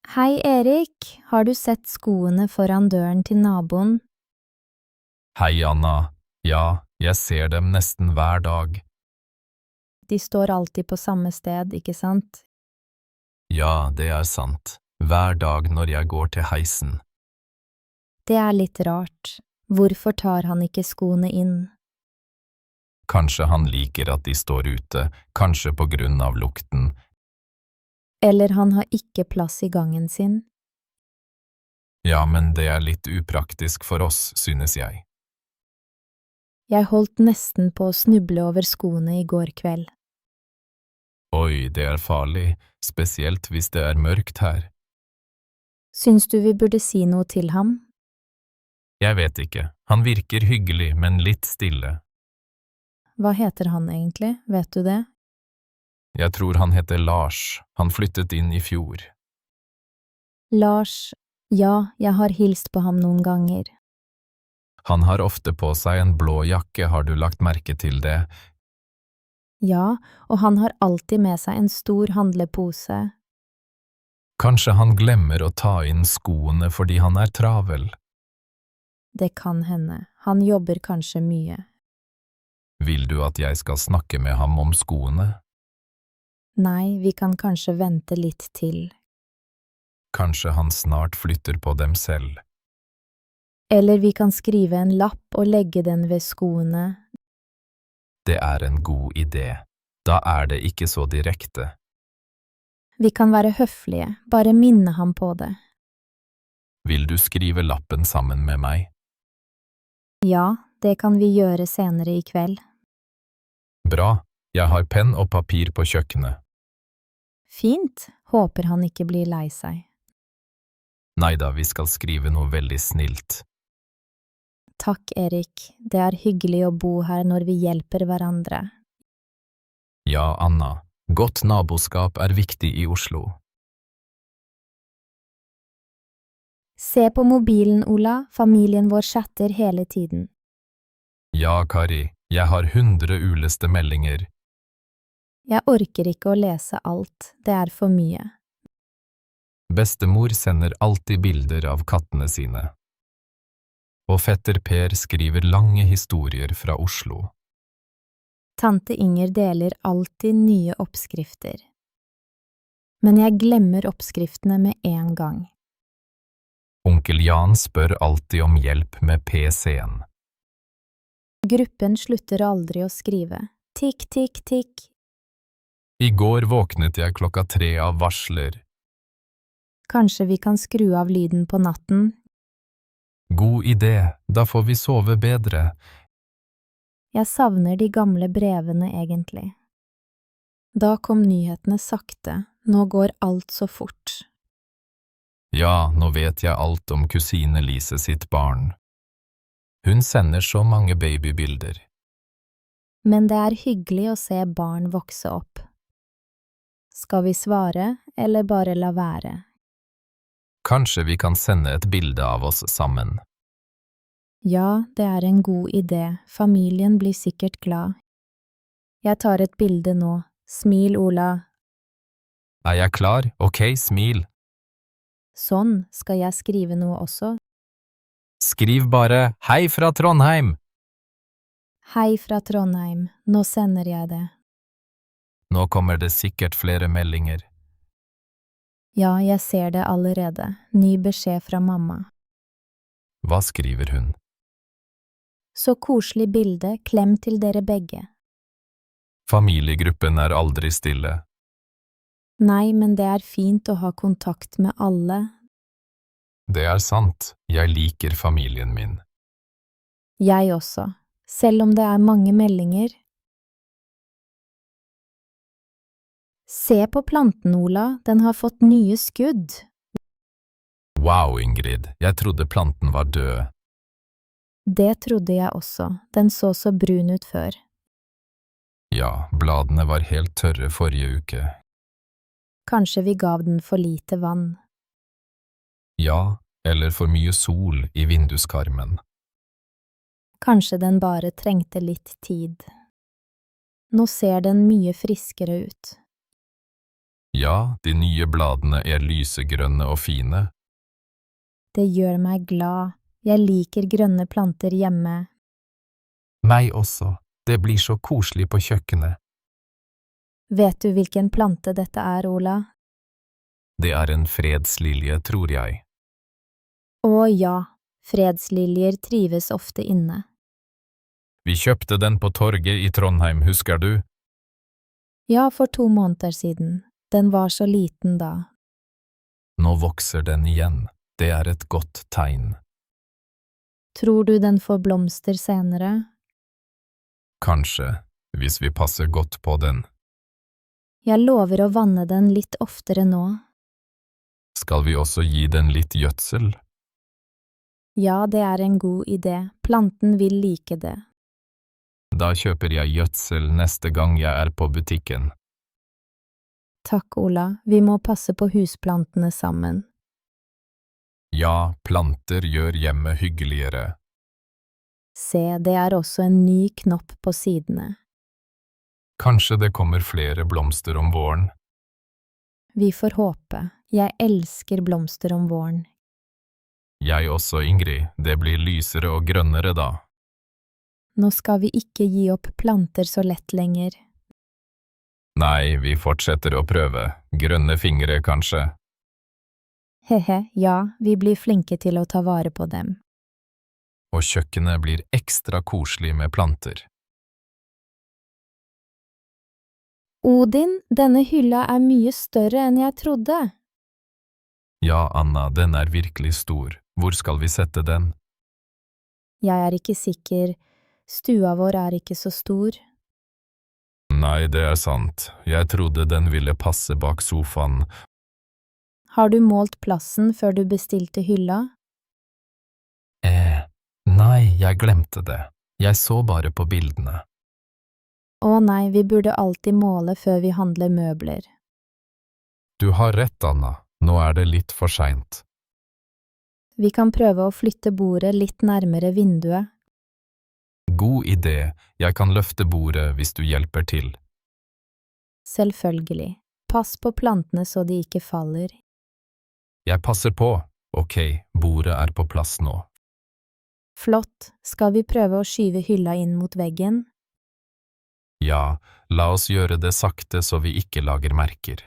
Hei, Erik. Har du sett skoene foran døren til naboen? Hei, Anna. Ja, jeg ser dem nesten hver dag. De står alltid på samme sted, ikke sant? Ja, det er sant. Hver dag når jeg går til heisen. Det er litt rart. Hvorfor tar han ikke skoene inn? Kanskje han liker at de står ute, kanskje på grunn av lukten. Eller han har ikke plass i gangen sin? Ja, men det er litt upraktisk for oss, synes jeg. Jeg holdt nesten på å snuble over skoene i går kveld. Oi, det er farlig, spesielt hvis det er mørkt her. Syns du vi burde si noe til ham? Jeg vet ikke, han virker hyggelig, men litt stille. Hva heter han egentlig, vet du det? Jeg tror han heter Lars, han flyttet inn i fjor. Lars, ja, jeg har hilst på ham noen ganger. Han har ofte på seg en blå jakke, har du lagt merke til det? Ja, og han har alltid med seg en stor handlepose. Kanskje han glemmer å ta inn skoene fordi han er travel. Det kan hende. Han jobber kanskje mye. Vil du at jeg skal snakke med ham om skoene? Nei, vi kan kanskje vente litt til. Kanskje han snart flytter på dem selv. Eller vi kan skrive en lapp og legge den ved skoene. Det er en god idé. Da er det ikke så direkte. Vi kan være høflige, bare minne ham på det. Vil du skrive lappen sammen med meg? Ja, det kan vi gjøre senere i kveld. Bra, jeg har penn og papir på kjøkkenet. Fint, håper han ikke blir lei seg. Neida, vi skal skrive noe veldig snilt. Takk, Erik, det er hyggelig å bo her når vi hjelper hverandre. Ja, Anna, godt naboskap er viktig i Oslo. Se på mobilen, Ola, familien vår chatter hele tiden. Ja, Kari, jeg har 100 uleste meldinger. Jeg orker ikke å lese alt, det er for mye. Bestemor sender alltid bilder av kattene sine. Og fetter Per skriver lange historier fra Oslo. Tante Inger deler alltid nye oppskrifter. Men jeg glemmer oppskriftene med en gang. Onkel Jan spør alltid om hjelp med PC-en. Gruppen slutter aldri å skrive. Tikk, tikk, tikk. I går våknet jeg 3 av varsler. Kanskje vi kan skru av lyden på natten? God idé, da får vi sove bedre. Jeg savner de gamle brevene egentlig. Da kom nyhetene sakte, nå går alt så fort. Ja, nå vet jeg alt om kusine Lise sitt barn. Hun sender så mange babybilder. Men det er hyggelig å se barn vokse opp. Skal vi svare, eller bare la være? Kanskje vi kan sende et bilde av oss sammen. Ja, det er en god idé, familien blir sikkert glad. Jeg tar et bilde nå. Smil, Ola. Er jeg klar? Ok, smil. Sånn, skal jeg skrive noe også? Skriv bare «Hei fra Trondheim». Hei fra Trondheim, nå sender jeg det. Nå kommer det sikkert flere meldinger. Ja, jeg ser det allerede. Ny beskjed fra mamma. Hva skriver hun? Så koselig bilde, klem til dere begge. Familiegruppen er aldri stille. Nei, men det er fint å ha kontakt med alle. Det er sant, jeg liker familien min. Jeg også, selv om det er mange meldinger. Se på planten, Ola, den har fått nye skudd. Wow, Ingrid, jeg trodde planten var død. Det trodde jeg også, den så brun ut før. Ja, bladene var helt tørre forrige uke. Kanskje vi gav den for lite vann. Ja, eller for mye sol i vinduskarmen. Kanskje den bare trengte litt tid. Nå ser den mye friskere ut. Ja, de nye bladene er lysegrønne og fine. Det gjør meg glad. Jeg liker grønne planter hjemme. Meg også, det blir så koselig på kjøkkenet. Vet du hvilken plante dette er, Ola? Det er en fredslilje, tror jeg. Å ja, fredsliljer trives ofte inne. Vi kjøpte den på torget i Trondheim, husker du? Ja, for 2 måneder siden. Den var så liten da. Nå vokser den igjen. Det er et godt tegn. Tror du den får blomster senere? Kanskje, hvis vi passer godt på den. Jeg lover å vanne den litt oftere nå. Skal vi også gi den litt gjødsel? Ja, det er en god idé. Planten vil like det. Da kjøper jeg gjødsel neste gang jeg er på butikken. Takk, Ola. Vi må passe på husplantene sammen. Ja, planter gjør hjemmet hyggeligere. Se, det er også en ny knopp på sidene. Kanskje det kommer flere blomster om våren. Vi får håpe. Jeg elsker blomster om våren. Jeg også, Ingrid. Det blir lysere og grønnere da. Nå skal vi ikke gi opp planter så lett lenger. Nei, vi fortsetter å prøve. Grønne fingre, kanskje. Hehe, ja, vi blir flinke til å ta vare på dem. Og kjøkkenet blir ekstra koselig med planter. Odin, denne hylla er mye større enn jeg trodde. Ja, Anna, den er virkelig stor. Hvor skal vi sette den? Jeg er ikke sikker. Stua vår er ikke så stor. Nei, det er sant. Jeg trodde den ville passe bak sofaen. Har du målt plassen før du bestilte hylla? Nei, jeg glemte det. Jeg så bare på bildene. Å nei, vi burde alltid måle før vi handler møbler. Du har rett, Anna. Nå er det litt for sent. Vi kan prøve å flytte bordet litt nærmere vinduet. God idé. Jeg kan løfte bordet hvis du hjelper til. Selvfølgelig. Pass på plantene så de ikke faller. Jeg passer på. Ok, bordet er på plass nå. Flott. Skal vi prøve å skyve hylla inn mot veggen? Ja, la oss gjøre det sakte så vi ikke lager merker.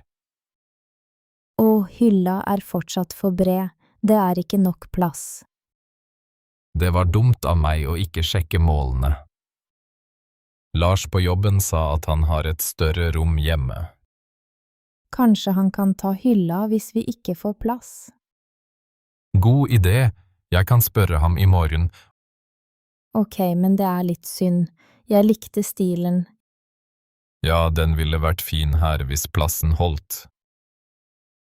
Å, hylla er fortsatt for bred. Det er ikke nok plass. Det var dumt av meg å ikke sjekke målene. Lars på jobben sa at han har et større rom hjemme. Kanskje han kan ta hylla hvis vi ikke får plass. God idé. Jeg kan spørre ham i morgen. Ok, men det er litt synd. Jeg likte stilen. Ja, den ville vært fin her hvis plassen holdt.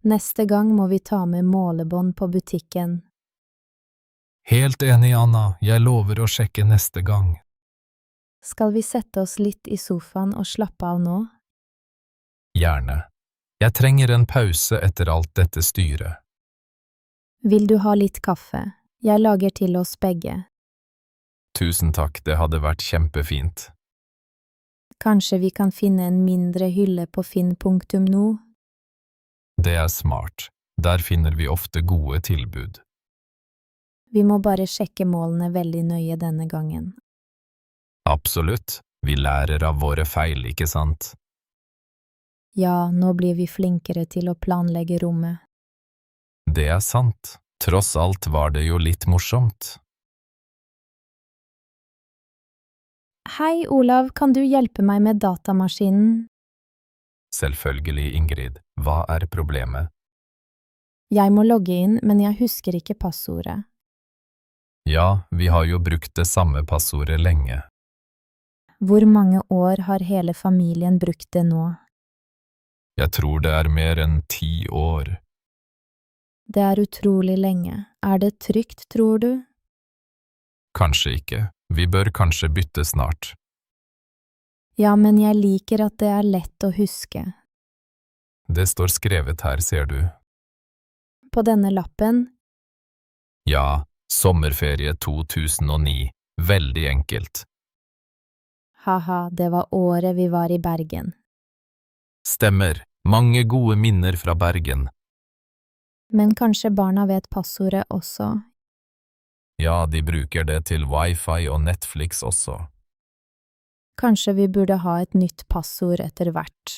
Neste gang må vi ta med målebånd på butikken. Helt enig, Anna. Jeg lover å sjekke neste gang. Skal vi sette oss litt i sofaen og slappe av nå? Gjerne. Jeg trenger en pause etter alt dette styret. Vil du ha litt kaffe? Jeg lager til oss begge. Tusen takk, det hadde vært kjempefint. Kanskje vi kan finne en mindre hylle på finn.no? Det er smart. Der finner vi ofte gode tilbud. Vi må bare sjekke målene veldig nøye denne gangen. Absolutt. Vi lærer av våre feil, ikke sant? Ja, nå blir vi flinkere til å planlegge rommet. Det er sant. Tross alt var det jo litt morsomt. Hei, Olav, kan du hjelpe meg med datamaskinen? Selvfølgelig, Ingrid. Hva er problemet? Jeg må logge inn, men jeg husker ikke passordet. Ja, vi har jo brukt det samme passordet lenge. Hvor mange år har hele familien brukt det nå? Jeg tror det er mer enn 10 år. Det er utrolig lenge. Er det trygt, tror du? Kanskje ikke. Vi bør kanskje bytte snart. Ja, men jeg liker at det er lett å huske. Det står skrevet her, ser du. På denne lappen? Ja, sommerferie 2009. Veldig enkelt. Haha, det var året vi var i Bergen. Stemmer. Mange gode minner fra Bergen. Men kanskje barna vet passordet også? Ja, de bruker det til wifi og Netflix også. Kanskje vi burde ha et nytt passord etter hvert.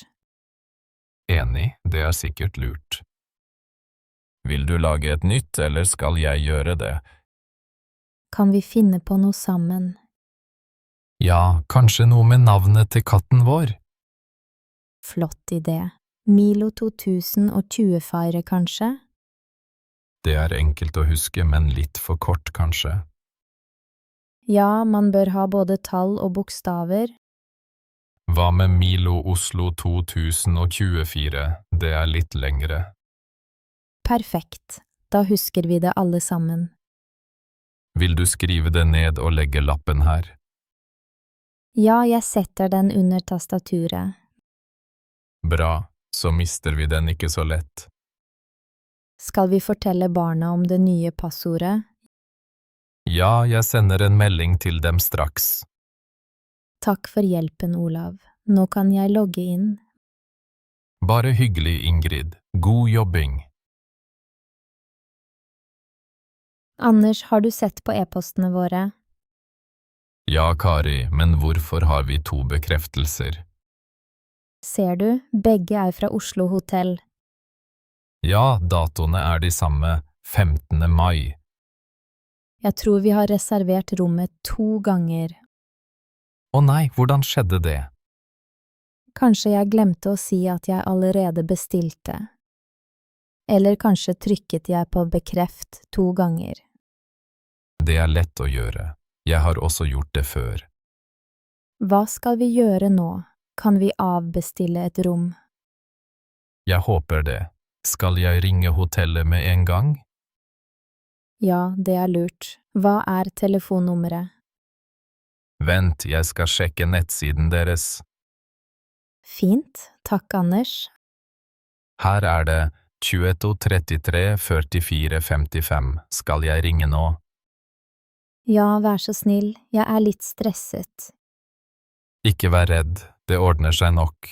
Enig, det er sikkert lurt. Vil du lage et nytt, eller skal jeg gjøre det? Kan vi finne på noe sammen? Ja, kanskje noe med navnet til katten vår? Flott idé. Milo 2020-feiret, kanskje? Det er enkelt å huske, men litt for kort, kanskje. Ja, man bør ha både tall og bokstaver. Hva med Milo Oslo 2024? Det er litt lengre. Perfekt. Da husker vi det alle sammen. Vil du skrive det ned og legge lappen her? Ja, jeg setter den under tastaturet. Bra, så mister vi den ikke så lett. Skal vi fortelle barna om det nye passordet? Ja, jeg sender en melding til dem straks. Takk for hjelpen, Olav. Nå kan jeg logge inn. Bare hyggelig, Ingrid. God jobbing. Anders, har du sett på e-postene våre? Ja, Kari, men hvorfor har vi 2 bekreftelser? Ser du, begge er fra Oslo Hotell. Ja, datoene er de samme, 15. mai. Jeg tror vi har reservert rommet 2 ganger. Å nei, hvordan skjedde det? Kanskje jeg glemte å si at jeg allerede bestilte. Eller kanskje trykket jeg på bekreft 2 ganger. Det er lett å gjøre. Jeg har også gjort det før. Hva skal vi gjøre nå? Kan vi avbestille et rom? Jeg håper det. Skal jeg ringe hotellet med en gang? Ja, det er lurt. Hva er telefonnummeret? Vent, jeg skal sjekke nettsiden deres. Fint, takk Anders. Her er det 22 33 44 55. Skal jeg ringe nå? Ja, vær så snill, jeg er litt stresset. Ikke vær redd, det ordner seg nok.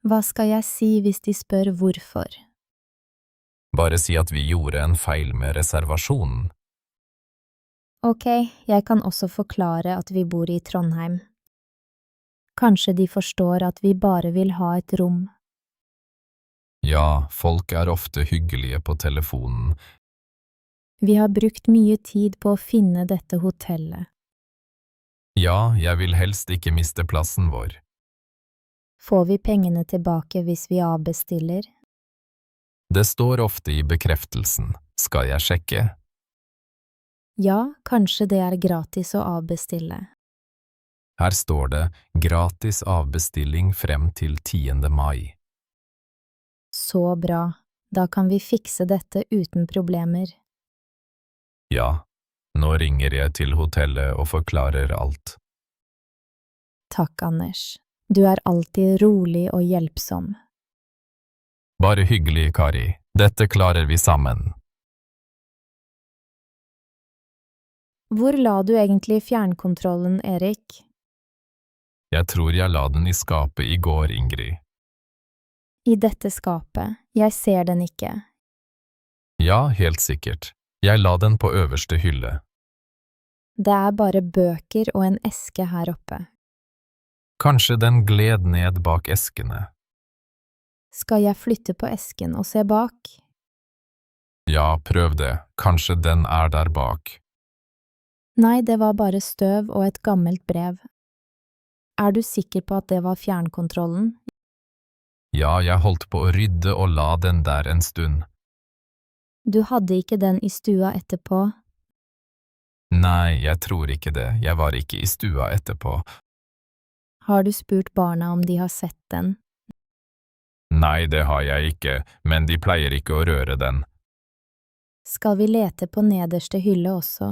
Hva skal jeg si hvis de spør hvorfor? Bare si at vi gjorde en feil med reservasjonen. Ok, jeg kan også forklare at vi bor i Trondheim. Kanskje de forstår at vi bare vil ha et rom. Ja, folk er ofte hyggelige på telefonen. Vi har brukt mye tid på å finne dette hotellet. Ja, jeg vil helst ikke miste plassen vår. Får vi pengene tilbake hvis vi avbestiller? Det står ofte i bekreftelsen. Skal jeg sjekke? Ja, kanskje det er gratis å avbestille. Her står det gratis avbestilling frem til 10. mai. Så bra, da kan vi fikse dette uten problemer. Ja, nå ringer jeg til hotellet og forklarer alt. Takk, Anders. Du er alltid rolig og hjelpsom. Bare hyggelig, Kari. Dette klarer vi sammen. Hvor la du egentlig fjernkontrollen, Erik? Jeg tror jeg la den i skapet i går, Ingrid. I dette skapet. Jeg ser den ikke. Ja, helt sikkert. Jeg la den på øverste hylle. Det er bare bøker og en eske her oppe. Kanskje den gled ned bak eskene. Skal jeg flytte på esken og se bak? Ja, prøv det. Kanskje den er der bak. Nei, det var bare støv og et gammelt brev. Er du sikker på at det var fjernkontrollen? Ja, jeg holdt på å rydde og la den der en stund. Du hadde ikke den i stua etterpå? Nei, jeg tror ikke det. Jeg var ikke i stua etterpå. Har du spurt barna om de har sett den? Nei, det har jeg ikke, men de pleier ikke å røre den. Skal vi lete på nederste hylle også?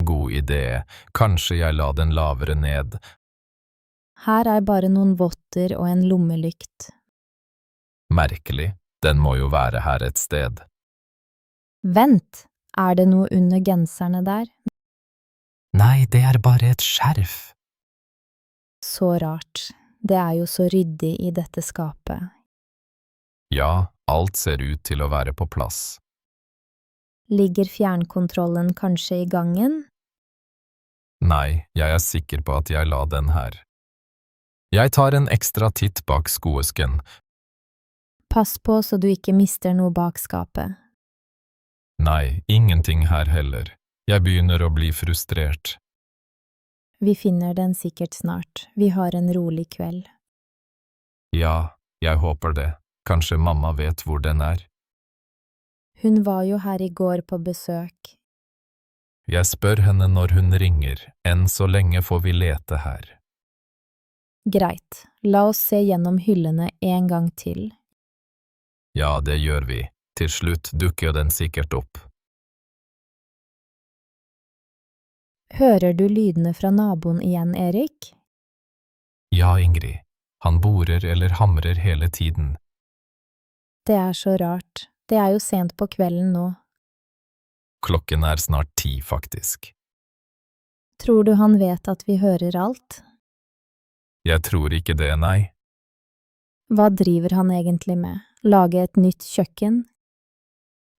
God idé. Kanskje jeg la den lavere ned. Her er bare noen votter og en lommelykt. Merkelig. Den må jo være her et sted. Vent, er det noe under genserne der? Nei, det er bare et skjerf. Så rart. Det er jo så ryddig i dette skapet. Ja, alt ser ut til å være på plass. Ligger fjernkontrollen kanskje i gangen? Nei, jeg er sikker på at jeg la den her. Jeg tar en ekstra titt bak skoesken. Pass på så du ikke mister noe bak skapet. Nei, ingenting her heller. Jeg begynner å bli frustrert. Vi finner den sikkert snart. Vi har en rolig kveld. Ja, jeg håper det. Kanskje mamma vet hvor den er. Hun var jo her i går på besøk. Jeg spør henne når hun ringer. Enn så lenge får vi lete her. Greit, la oss se gjennom hyllene en gang til. Ja, det gjør vi. Til slutt dukker den sikkert opp. Hører du lydene fra naboen igjen, Erik? Ja, Ingrid. Han borer eller hamrer hele tiden. Det er så rart. Det er jo sent på kvelden nå. Klokken er snart 10, faktisk. Tror du han vet at vi hører alt? Jeg tror ikke det, nei. Hva driver han egentlig med? Lage et nytt kjøkken?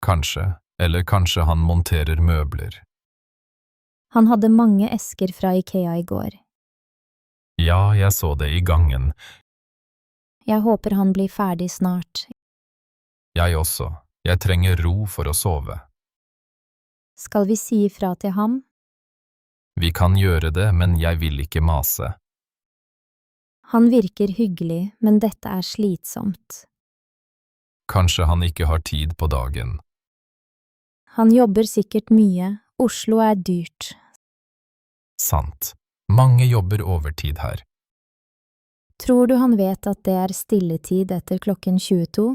Kanskje, eller kanskje han monterer møbler. Han hadde mange esker fra IKEA i går. Ja, jeg så det i gangen. Jeg håper han blir ferdig snart. Jeg også. Jeg trenger ro for å sove. Skal vi si ifra til ham? Vi kan gjøre det, men jeg vil ikke mase. Han virker hyggelig, men dette er slitsomt. Kanskje han ikke har tid på dagen. Han jobber sikkert mye. Oslo er dyrt. Sant. Mange jobber overtid her. Tror du han vet at det er stilletid etter klokken 22?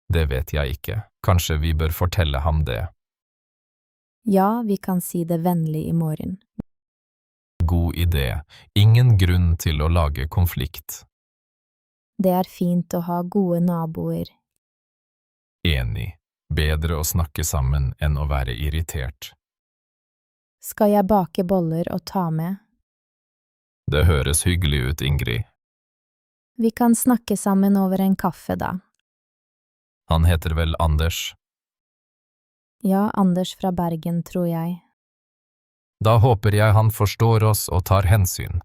Det vet jeg ikke. Kanskje vi bør fortelle ham det. Ja, vi kan si det vennlig i morgen. God idé. Ingen grunn til å lage konflikt. Det er fint å ha gode naboer. Enig. Bedre å snakke sammen enn å være irritert. Skal jeg bake boller og ta med? Det høres hyggelig ut, Ingrid. Vi kan snakke sammen over en kaffe da. Han heter vel Anders? Ja, Anders fra Bergen, tror jeg. Da håper jeg han forstår oss og tar hensyn.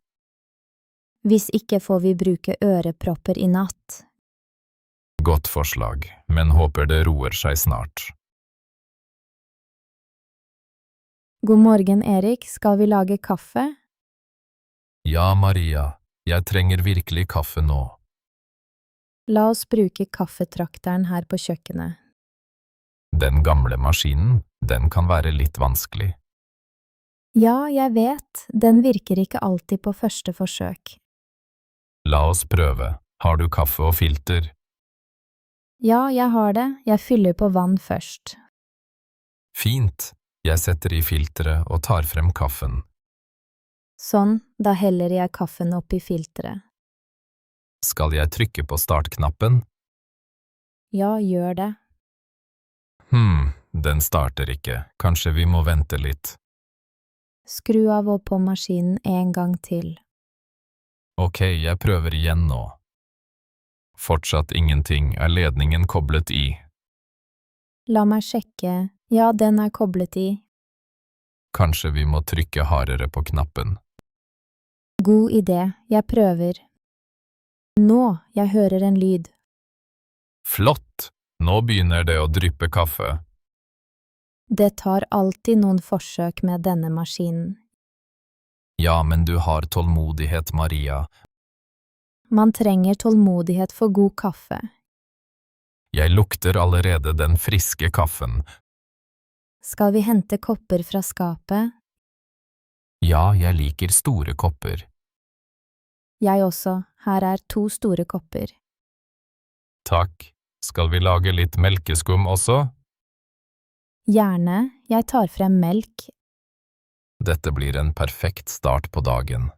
Hvis ikke får vi bruke ørepropper i natt. Godt forslag, men håper det roer seg snart. God morgen, Erik. Skal vi lage kaffe? Ja, Maria, jeg trenger virkelig kaffe nå. La oss bruke kaffetrakteren her på kjøkkenet. Den gamle maskinen, den kan være litt vanskelig. Ja, jeg vet. Den virker ikke alltid på første forsøk. La oss prøve. Har du kaffe og filter? Ja, jeg har det. Jeg fyller på vann først. Fint. Jeg setter i filteret og tar frem kaffen. Sånn, da heller jeg kaffen opp i filteret. Skal jeg trykke på startknappen? Ja, gjør det. Den starter ikke. Kanskje vi må vente litt. Skru av og på maskinen en gang til. Ok, jeg prøver igjen nå. Fortsatt ingenting. Er ledningen koblet i? La meg sjekke. Ja, den er koblet i. Kanskje vi må trykke hardere på knappen. God idé. Jeg prøver. Nå, jeg hører en lyd. Flott! Nå begynner det å dryppe kaffe. Det tar alltid noen forsøk med denne maskinen. Ja, men du har tålmodighet, Maria. Man trenger tålmodighet for god kaffe. Jeg lukter allerede den friske kaffen. Skal vi hente kopper fra skapet? Ja, jeg liker store kopper. Jeg også. Her er 2 store kopper. Takk. Skal vi lage litt melkeskum også? Gjerne. Jeg tar frem melk. Dette blir en perfekt start på dagen.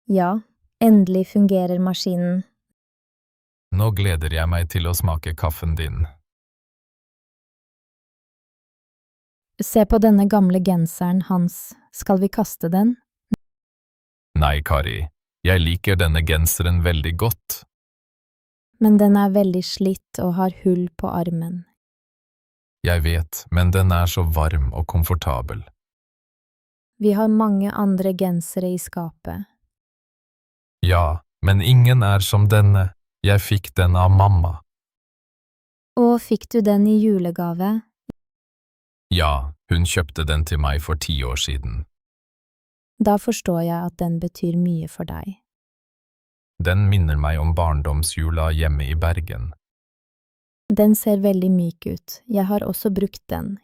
Ja, endelig fungerer maskinen. Nå gleder jeg meg til å smake kaffen din. Se på denne gamle genseren hans. Skal vi kaste den? Nei, Kari. Jeg liker denne genseren veldig godt. Men den er veldig slitt og har hull på armen. Jeg vet, men den er så varm og komfortabel. Vi har mange andre gensere i skapet. Ja, men ingen er som denne. Jeg fikk den av mamma. Og fikk du den i julegave? Ja, hun kjøpte den til meg for 10 år siden. Da forstår jeg at den betyr mye for deg. Den minner meg om barndomsjula hjemme i Bergen. Den ser veldig myk ut. Jeg har også brukt den.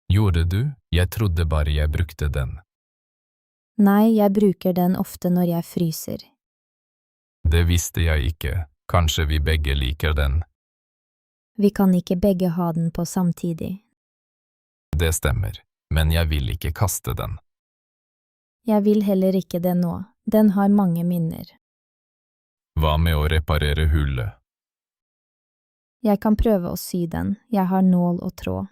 Gjorde du? Jeg trodde bare jeg brukte den. Nei, jeg bruker den ofte når jeg fryser. Det visste jeg ikke. Kanskje vi begge liker den. Vi kan ikke begge ha den på samtidig. Det stemmer, men jeg vil ikke kaste den. Jeg vil heller ikke det nå. Den har mange minner. Hva med å reparere hullet? Jeg kan prøve å sy den. Jeg har nål og tråd.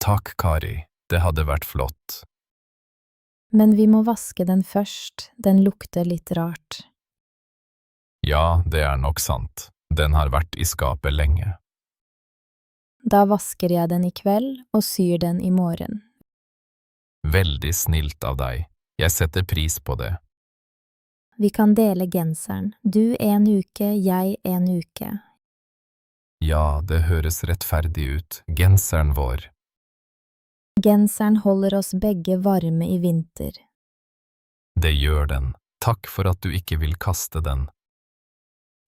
Takk, Kari. Det hadde vært flott. Men vi må vaske den først. Den lukter litt rart. Ja, det er nok sant. Den har vært i skapet lenge. Da vasker jeg den i kveld og syr den i morgen. Veldig snilt av deg. Jeg setter pris på det. Vi kan dele genseren. Du en uke, jeg en uke. Ja, det høres rettferdig ut. Genseren vår. Genseren holder oss begge varme i vinter. Det gjør den. Takk for at du ikke vil kaste den.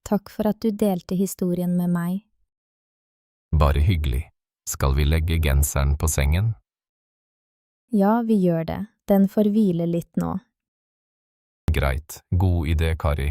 Takk for at du delte historien med meg. Bare hyggelig. Skal vi legge genseren på sengen? Ja, vi gjør det. Den får hvile litt nå. Greit. God idé, Kari.